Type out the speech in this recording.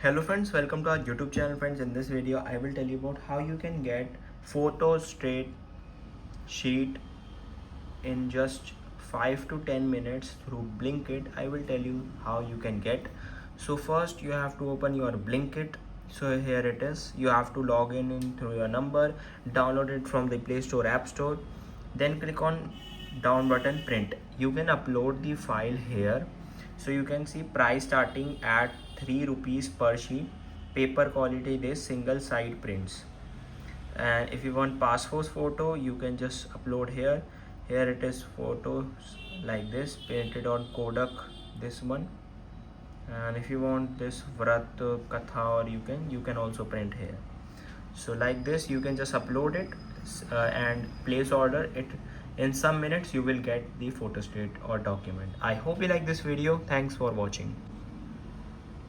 Hello friends, welcome to our YouTube channel. Friends, in this video I will tell you about how you can get photo straight sheet in just 5 to 10 minutes through Blinkit. I will tell you how you can get. So first you have to open your Blinkit. So here it is. You have to log in through your number, download it from the Play Store, App Store, then click on down button, print. You can upload the file here. So you can see price starting at 3 rupees per sheet, paper quality, this single side prints. And if you want passport photo, you can just upload here. Here it is, photos like this printed on Kodak, this one. And if you want this Vrat Katha, or you can also print here. So like this you can just upload it and place order it. In some minutes you will get the photo state or document. I hope you like this video. Thanks for watching.